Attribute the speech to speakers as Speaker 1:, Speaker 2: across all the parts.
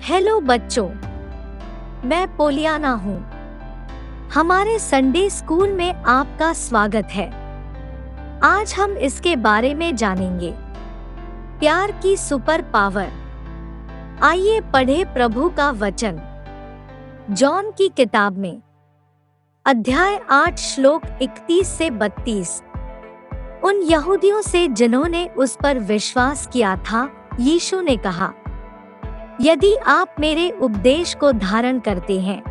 Speaker 1: Hello बच्चों, मैं Poliana हूँ। हमारे संडे स्कूल में आपका स्वागत है। आज हम इसके बारे में जानेंगे, प्यार की सुपर पावर। आइए पढ़े प्रभु का वचन। जॉन की किताब में अध्याय 8 श्लोक 31 से 32। उन यहूदियों से जिन्होंने उस पर विश्वास किया था, यीशु ने कहा, यदि आप मेरे उपदेश को धारण करते हैं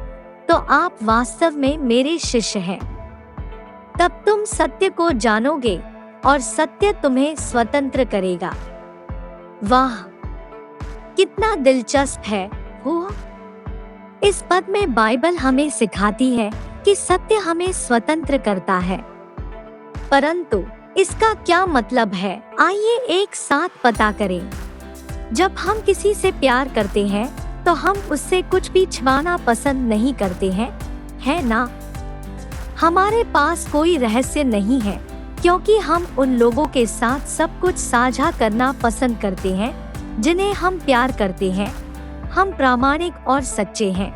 Speaker 1: तो आप वास्तव में मेरे शिष्य हैं। तब तुम सत्य को जानोगे और सत्य तुम्हें स्वतंत्र करेगा। वाह, कितना दिलचस्प है। इस पद में बाइबल हमें सिखाती है कि सत्य हमें स्वतंत्र करता है। परंतु इसका क्या मतलब है? आइए एक साथ पता करें। जब हम किसी से प्यार करते हैं तो हम उससे कुछ भी छिपाना पसंद नहीं करते हैं, है ना? हमारे पास कोई रहस्य नहीं है, क्योंकि हम उन लोगों के साथ सब कुछ साझा करना पसंद करते हैं जिन्हें हम प्यार करते हैं। हम प्रामाणिक और सच्चे हैं।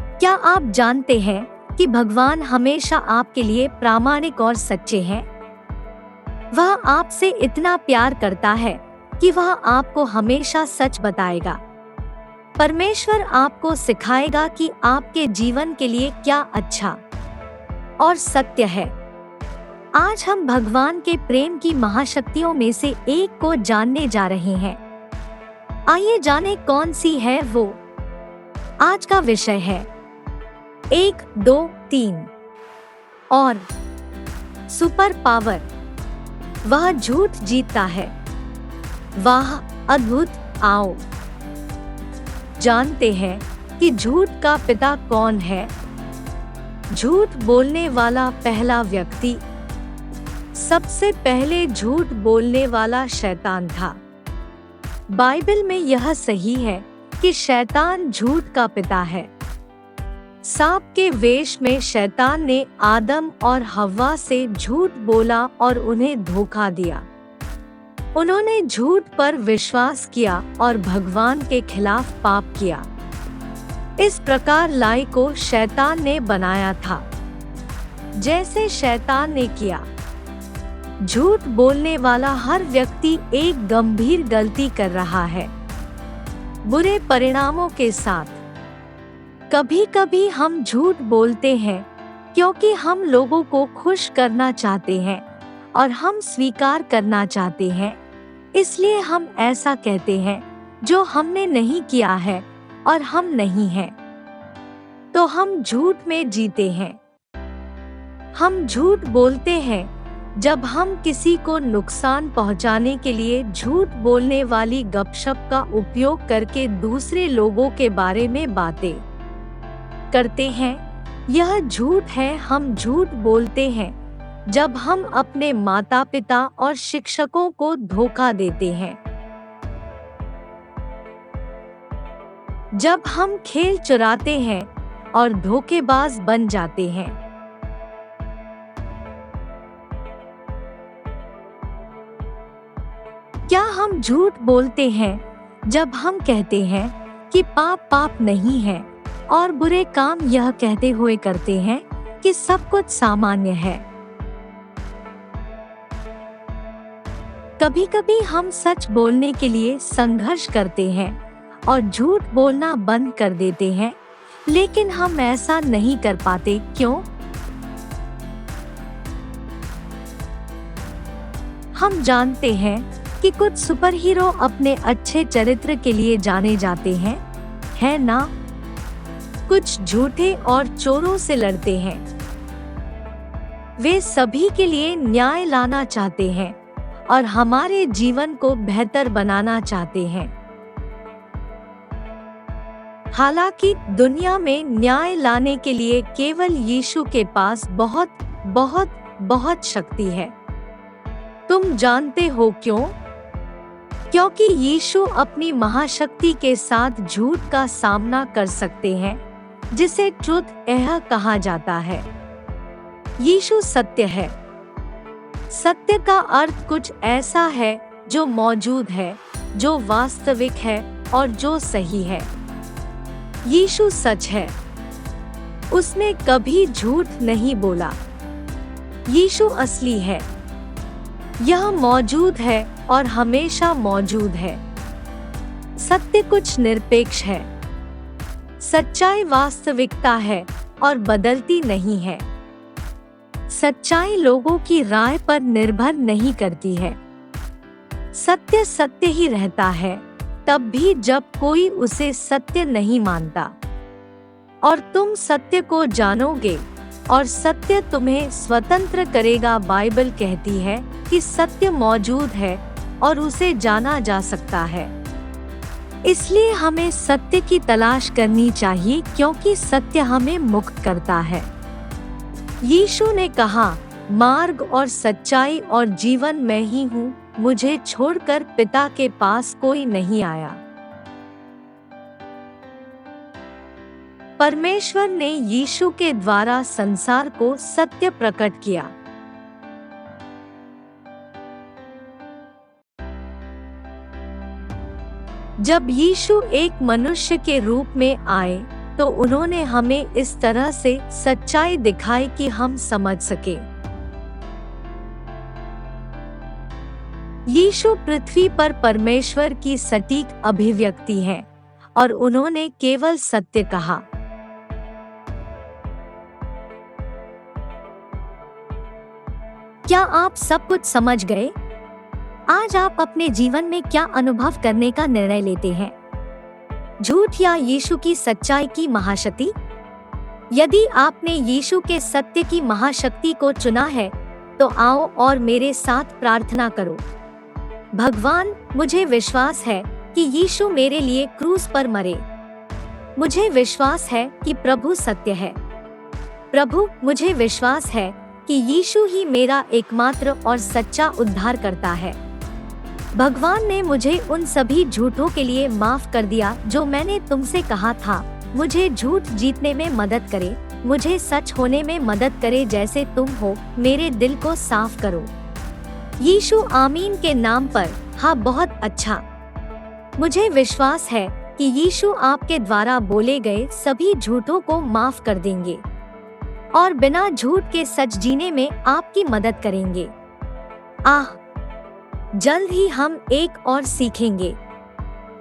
Speaker 1: क्या आप जानते हैं कि भगवान हमेशा आपके लिए प्रामाणिक और सच्चे हैं? वह आपसे इतना प्यार करता है कि वह आपको हमेशा सच बताएगा। परमेश्वर आपको सिखाएगा कि आपके जीवन के लिए क्या अच्छा और सत्य है। आज हम भगवान के प्रेम की महाशक्तियों में से एक को जानने जा रहे हैं। आइए जाने कौन सी है वो। आज का विषय है 1, 2, 3 और सुपर पावर। वह झूठ जीतता है। वाह, अद्भुत। आओ जानते हैं कि झूठ का पिता कौन है। झूठ बोलने वाला पहला व्यक्ति, सबसे पहले झूठ बोलने वाला शैतान था। बाइबल में यह सही है कि शैतान झूठ का पिता है। सांप के वेश में शैतान ने आदम और हव्वा से झूठ बोला और उन्हें धोखा दिया। उन्होंने झूठ पर विश्वास किया और भगवान के खिलाफ पाप किया। इस प्रकार लाई को शैतान ने बनाया था। जैसे शैतान ने किया, झूठ बोलने वाला हर व्यक्ति एक गंभीर गलती कर रहा है, बुरे परिणामों के साथ। कभी-कभी हम झूठ बोलते हैं क्योंकि हम लोगों को खुश करना चाहते हैं और हम स्वीकार करना चाहते हैं, इसलिए हम ऐसा कहते हैं जो हमने नहीं किया है और हम नहीं हैं। तो हम झूठ में जीते हैं। हम झूठ बोलते हैं जब हम किसी को नुकसान पहुंचाने के लिए झूठ बोलने वाली गपशप का उपयोग करके दूसरे लोगों के बारे में बातें करते हैं। यह झूठ है। हम झूठ बोलते हैं जब हम अपने माता पिता और शिक्षकों को धोखा देते हैं। जब हम खेल चुराते हैं और धोखेबाज बन जाते हैं। क्या हम झूठ बोलते हैं जब हम कहते हैं कि पाप पाप नहीं है और बुरे काम यह कहते हुए करते हैं कि सब कुछ सामान्य है? कभी-कभी हम सच बोलने के लिए संघर्ष करते हैं और झूठ बोलना बंद कर देते हैं, लेकिन हम ऐसा नहीं कर पाते। क्यों? हम जानते हैं कि कुछ सुपर हीरो अपने अच्छे चरित्र के लिए जाने जाते हैं, है ना? कुछ झूठे और चोरों से लड़ते हैं। वे सभी के लिए न्याय लाना चाहते हैं और हमारे जीवन को बेहतर बनाना चाहते हैं। हालांकि दुनिया में न्याय लाने के लिए केवल यीशु के पास बहुत बहुत बहुत शक्ति है। तुम जानते हो क्यों? क्योंकि यीशु अपनी महाशक्ति के साथ झूठ का सामना कर सकते हैं, जिसे ट्रुथ यह कहा जाता है। यीशु सत्य है। सत्य का अर्थ कुछ ऐसा है जो मौजूद है, जो वास्तविक है और जो सही है। यीशु सच है। उसने कभी झूठ नहीं बोला। यीशु असली है। यह मौजूद है और हमेशा मौजूद है। सत्य कुछ निरपेक्ष है। सच्चाई वास्तविकता है और बदलती नहीं है। सच्चाई लोगों की राय पर निर्भर नहीं करती है। सत्य सत्य ही रहता है, तब भी जब कोई उसे सत्य नहीं मानता। और तुम सत्य को जानोगे और सत्य तुम्हें स्वतंत्र करेगा। बाइबल कहती है कि सत्य मौजूद है और उसे जाना जा सकता है। इसलिए हमें सत्य की तलाश करनी चाहिए, क्योंकि सत्य हमें मुक्त करता है। यीशु ने कहा, मार्ग और सच्चाई और जीवन मैं ही हूँ, मुझे छोड़कर पिता के पास कोई नहीं आया। परमेश्वर ने यीशु के द्वारा संसार को सत्य प्रकट किया। जब यीशु एक मनुष्य के रूप में आए तो उन्होंने हमें इस तरह से सच्चाई दिखाई कि हम समझ सके। यीशु पृथ्वी पर परमेश्वर की सटीक अभिव्यक्ति है और उन्होंने केवल सत्य कहा। क्या आप सब कुछ समझ गए? आज आप अपने जीवन में क्या अनुभव करने का निर्णय लेते हैं? झूठ या यीशु की सच्चाई की महाशक्ति? यदि आपने यीशु के सत्य की महाशक्ति को चुना है, तो आओ और मेरे साथ प्रार्थना करो। भगवान, मुझे विश्वास है कि यीशु मेरे लिए क्रूस पर मरे। मुझे विश्वास है कि प्रभु सत्य है। प्रभु, मुझे विश्वास है कि यीशु ही मेरा एकमात्र और सच्चा उद्धार करता है। भगवान ने मुझे उन सभी झूठों के लिए माफ कर दिया जो मैंने तुमसे कहा था। मुझे झूठ जीतने में मदद करे, मुझे सच होने में मदद करे जैसे तुम हो। मेरे दिल को साफ करो। यीशु आमीन के नाम पर। हाँ, बहुत अच्छा। मुझे विश्वास है कि यीशु आपके द्वारा बोले गए सभी झूठों को माफ कर देंगे और बिना झूठ के सच जीने में आपकी मदद करेंगे। जल्द ही हम एक और सीखेंगे,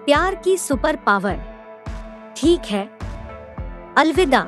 Speaker 1: प्यार की सुपर पावर। ठीक है, अलविदा।